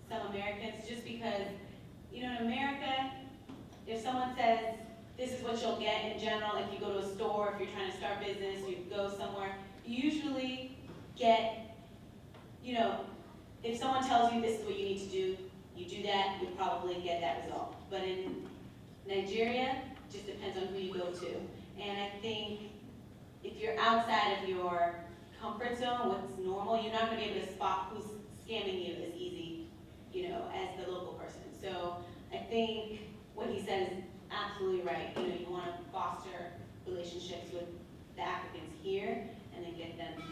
some Americans just because you know, in America, if someone says, this is what you'll get in general, if you go to a store, if you're trying to start business, you go somewhere, you usually get, you know, if someone tells you this is what you need to do, you do that, you'll probably get that result. But in Nigeria, it just depends on who you go to. And I think if you're outside of your comfort zone, what's normal, you're not gonna be able to spot who's scamming you as easy, you know, as the local person. So I think what he said is absolutely right. You know, you wanna foster relationships with the Africans here and then get them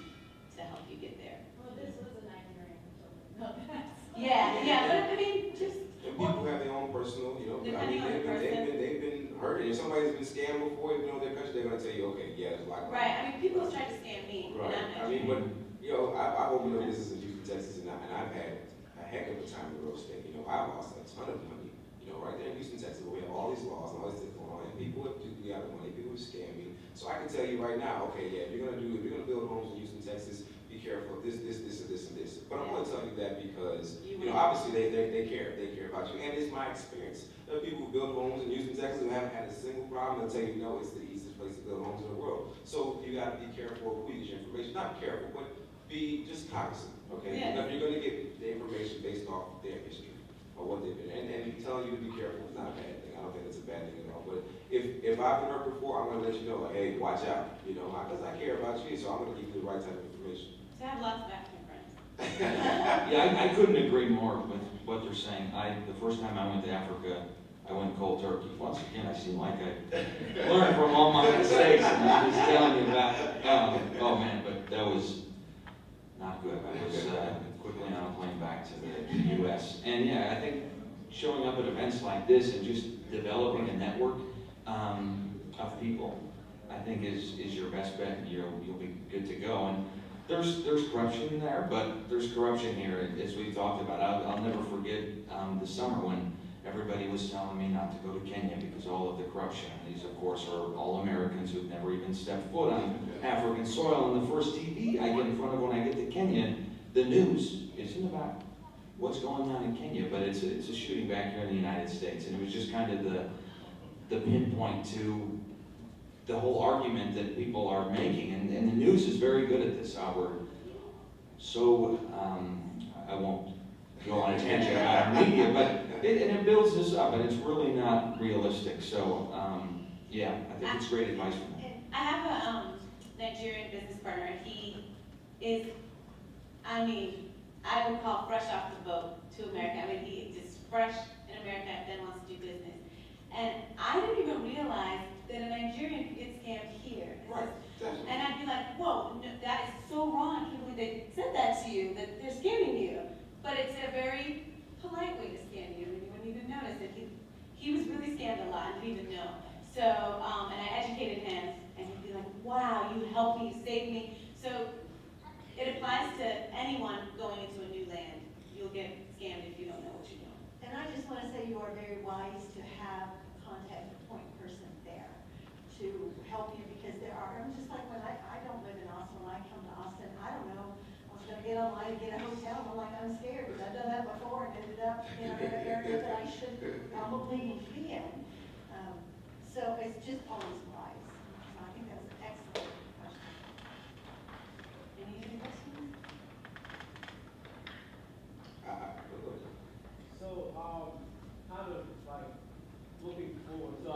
to help you get there. Well, this was a Nigerian, so no, that's. Yeah, but I mean, just. And people have their own personal, you know, I Depending mean, on the they've been hurt. If somebody's been scammed before, even though their country, they're gonna tell you, okay, yeah, it's like. Right, I mean, people have tried to scam me. Right, And I mean, but, you know, I've opened up business in Houston, Texas, and I've had a heck of a time in real estate. You know, I've lost a ton of money, you know, right there in Houston, Texas, where we have all these laws and all this stuff going on, and people have duped me out of money, people have scammed me. So I can tell you right now, okay, yeah, if you're gonna build homes in Houston, Texas, be careful of this, and this. But I'm gonna tell you that because, you know, obviously they care about you, and it's my experience. There are people who build homes in Houston, Texas, who haven't had a single problem. They'll tell you, no, it's the easiest place to build homes in the world. So you gotta be careful of who you get your information. Not careful, but be just cognizant, okay? Yeah. You're gonna get the information based off their history or what they've been, and telling you to be careful is not a bad thing. I don't think it's a bad thing at all. But if I've been hurt before, I'm gonna let you know, like, hey, watch out, you know, because I care about you, so I'm gonna give you the right type of information. So I have lots of African friends. Yeah, I couldn't agree more with what they're saying. The first time I went to Africa, I went cold turkey. Once again, I seem like I learned from all my mistakes, and I'm just telling you about, oh man, but that was not good. I was quickly on a plane back to the U.S. And yeah, I think showing up at events like this and just developing a network of people, I think is your best bet, and you'll be good to go. And there's corruption there, but there's corruption here, as we talked about. I'll never forget the summer when everybody was telling me not to go to Kenya because all of the corruption. And these, of course, are all Americans who've never even stepped foot on African soil. And the first TV I get in front of when I get to Kenya, the news isn't about what's going on in Kenya, but it's a shooting back here in the United States. And it was just kind of the pinpoint to the whole argument that people are making. And the news is very good at this, Albert. So, I won't go on a tangent about our media, but it builds this up, and it's really not realistic. So, yeah, I think it's great advice from them. I have a Nigerian business partner, and he is, I mean, I would call fresh off the boat to America. I mean, he is just fresh in America, then wants to do business. And I didn't even realize that a Nigerian could get scammed here. Right, definitely. And I'd be like, whoa, no, that is so wrong. I can't believe they said that to you, that they're scamming you. But it's a very polite way to scam you, and you wouldn't even notice it. He was really scammed a lot and didn't even know. So, and I educated him, and he'd be like, wow, you helped me, you saved me. So it applies to anyone going into a new land. You'll get scammed if you don't know what you're doing. And I just want to say you are very wise to have a contact point person there to help you, because there are, I'm just like when I don't live in Austin, when I come to Austin, I don't know, I was going to get online and get a hotel, and I'm like, I'm scared, because I've done that before and ended up in an area that I should probably be in. So it's just always wise. So I think that's an excellent question. Any other questions? So, kind of like looking forward, so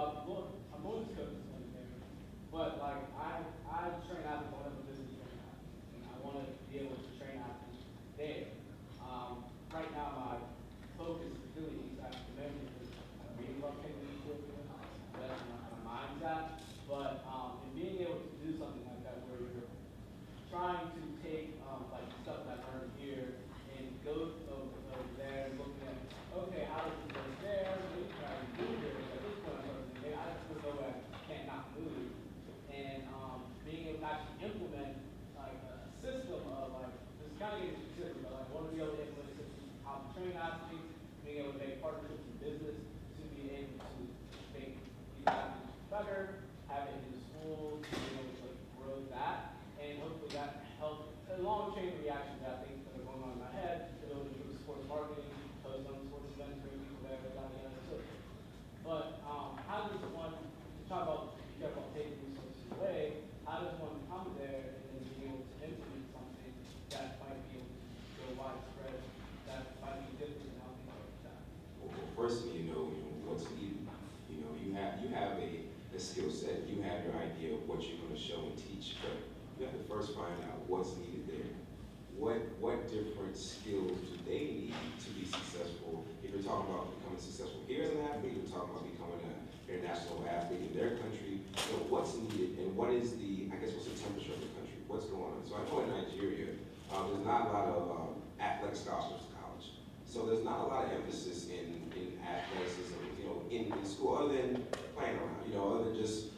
I'm going to coach this maybe, but like I train athletes, I want to have a business train athletes, and I want to be able to train athletes there. Right now my focus is really East African American because I really love taking Ethiopia, that's my mindset, but in being able to do something like that where you're trying to take like stuff that I learned here and go over there and looking at, okay, how does it work there? Maybe try to do here. At this point, I'm like, maybe I just know that I can't not move. And being able to actually implement like a system of like, this is kind of getting specific, but like, I want to be able to implement a system, how to train athletes, being able to make partnerships in business, to be able to make these athletes better, have it in the schools, being able to like, grow that, and hopefully that helps a long chain of reactions that I think that are going on in my head, to be able to improve sports marketing, post on sports events, bring people there, yada, yada, a skill set, you have your idea of what you're going to show and teach, but you have to first find out what's needed there. What different skills do they need to be successful? If you're talking about becoming successful here as an athlete, you're talking about becoming an international athlete in their country. So what's needed and what's the temperature of the country? What's going on? So I know in Nigeria, there's not a lot of athletic scholarships in college. So there's not a lot of emphasis in athleticism, in school, other than playing around, other than just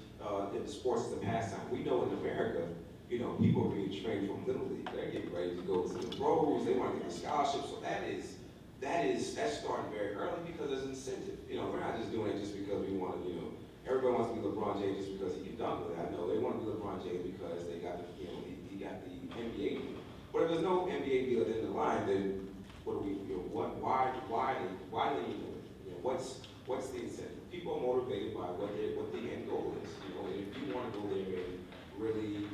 if sports is a pastime. We know in America, people are being trained from Little League. They're getting ready to go to the pros. They want to get the scholarship. So that's starting very early because there's incentive. We're not just doing it just because we want to, everybody wants to be LeBron James just because he can dunk with it. I know they want to be LeBron James because they got the, he got the NBA deal. But if there's no NBA deal at the end of the line, then what do we, why do they do it? What's the incentive? People are motivated by what the end goal is. And if you want to go there and really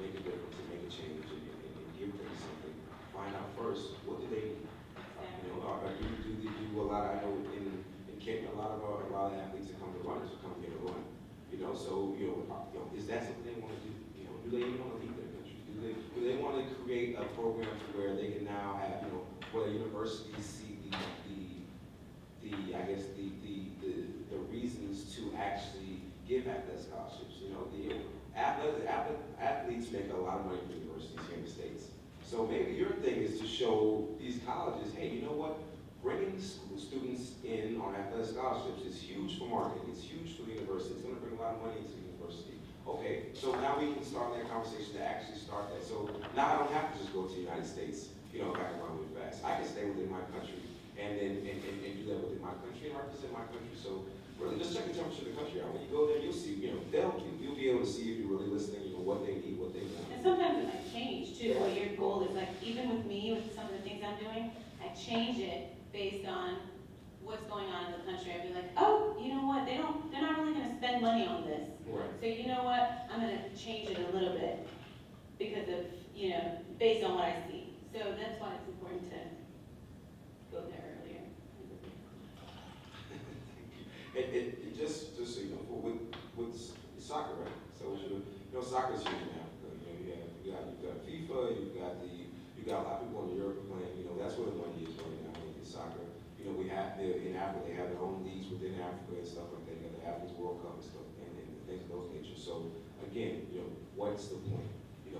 make a difference and make a change and give them something, find out first what do they need. Do they do a lot? I know in Kenya, a lot of athletes that come to runners who come here to run. Is that something they want to do? Do they even want to leave their country? Do they want to create a program to where they can now have, where universities see the reasons to actually give athletic scholarships? Athletes make a lot of money from universities here in the States. So maybe your thing is to show these colleges, hey, you know what? Bringing students in on athletic scholarships is huge for marketing. It's huge for the university. It's going to bring a lot of money into the university. Okay, so now we can start that conversation to actually start that. So now I don't have to just go to the United States, if I can run really fast. I can stay within my country and do that within my country and represent my country. So really just check the temperature of the country out. When you go there, you'll see, you'll be able to see if you're really listening, what they need, what they want. And sometimes it might change too, what your goal is. Like even with me, with some of the things I'm doing, I change it based on what's going on in the country. I'd be like, oh, you know what? They're not really going to spend money on this. Right. So you know what? I'm going to change it a little bit because of, based on what I see. So that's why it's important to go there earlier. And just so you know, with soccer, right? So soccer's huge in Africa. You got FIFA, you got a lot of people in Europe playing. That's where the money is right now in soccer. We have in Africa they have their own leagues within Africa and stuff like that. You got the Africa's World Cup and stuff and things of those nature. So again, what's the point?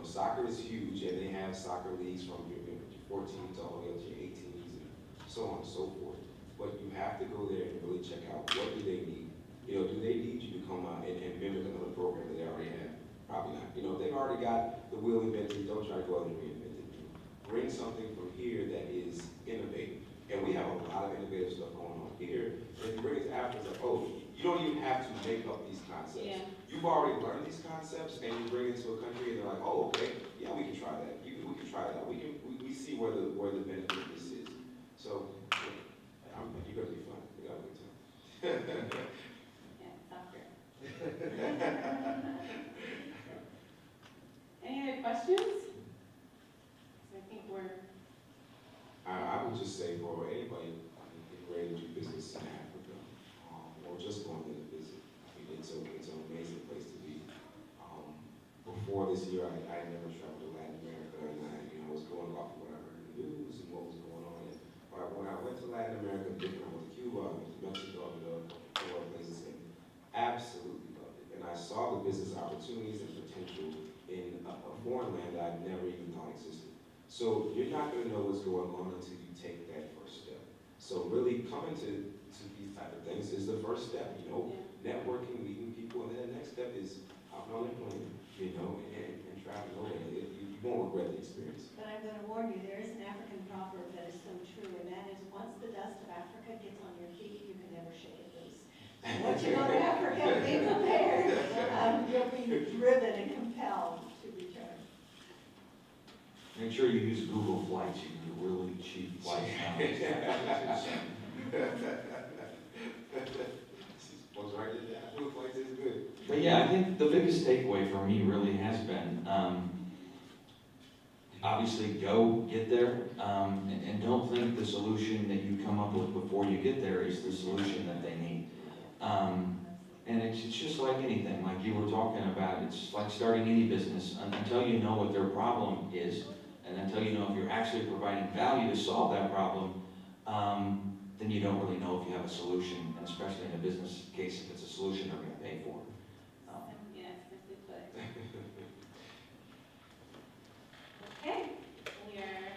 Soccer is huge, and they have soccer leagues from your 14s all the way up to your 18s and so on and so forth. But you have to go there and really check out what do they need. Do they need you to come out and mimic another program that they already have? Probably not. If they've already got the wheel invented, don't try to go out and reinvent it. Bring something from here that is innovative. And we have a lot of innovative stuff going on here. And if you bring it to Africa, it's like, oh, you don't even have to make up these concepts. Yeah. You've already learned these concepts, and you bring it to a country, and they're like, oh, okay, yeah, we can try that. We can try that. We see where the benefit of this is. So, you're going to be fun. You got a good time. Yeah, soccer. Any other questions? I think I would just say for anybody getting ready to do business in Africa, or just going into business, it's an amazing place to be. Before this year, I never traveled to Latin America, and I was going off of what I heard in the news and what was going on. But when I went to Latin America, I went to Cuba, I went to Mexico, other places, and absolutely loved it. And I saw the business opportunities and potential in a foreign land that I never even thought existed. So you're not going to know what's going on until you take that first step. So really coming to these type of things is the first step, networking, meeting people, and then the next step is hopping on a plane, and traveling over there. You won't regret the experience. But I'm going to warn you, there is an African proverb that is so true, and that is, once the dust of Africa gets on your feet, you can never shake it loose. Once you go to Africa, be prepared. You'll be driven and compelled to return. Make sure you use Google Flights. You can get really cheap flights now. But yeah, I think the biggest takeaway for me really has been, obviously go get there, and don't think the solution that you come up with before you get there is the solution that they need. And it's just like anything, like you were talking about, it's like starting any business. Until you know what their problem is, and until you know if you're actually providing value to solve that problem, then you don't really know if you have a solution, and especially in a business case, if it's a solution they're gonna pay for. Yes, simply put. Okay, we are,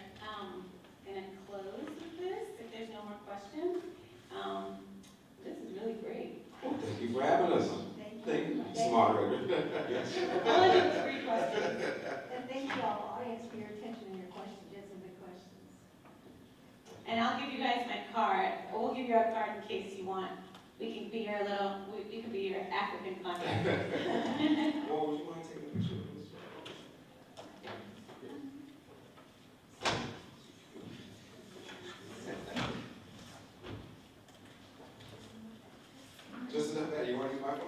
gonna close with this, if there's no more questions. This is really great. Thank you for having us. Thank you, Mr. Moderator. Yes. I only have 3 questions. And thank you all, audience, for your attention and your questions, you had some good questions. And I'll give you guys my card. We'll give you our card in case you want. We can be your little, we can be your African contact. Well, would you mind taking a picture of this? Just enough that, you want to use my phone?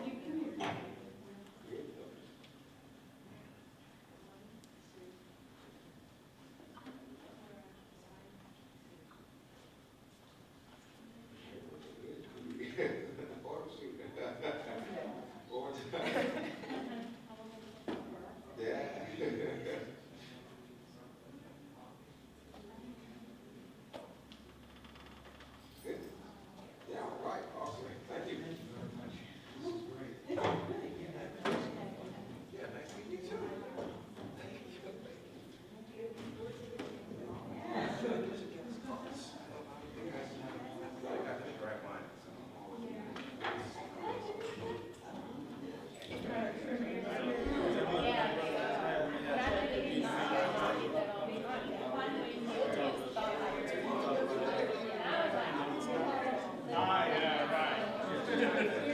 Oh, shoot. One more time. Yeah. Good. Yeah, all right, awesome. Thank you. Yeah, nice to meet you too. I got to grab mine. Ah, yeah, right.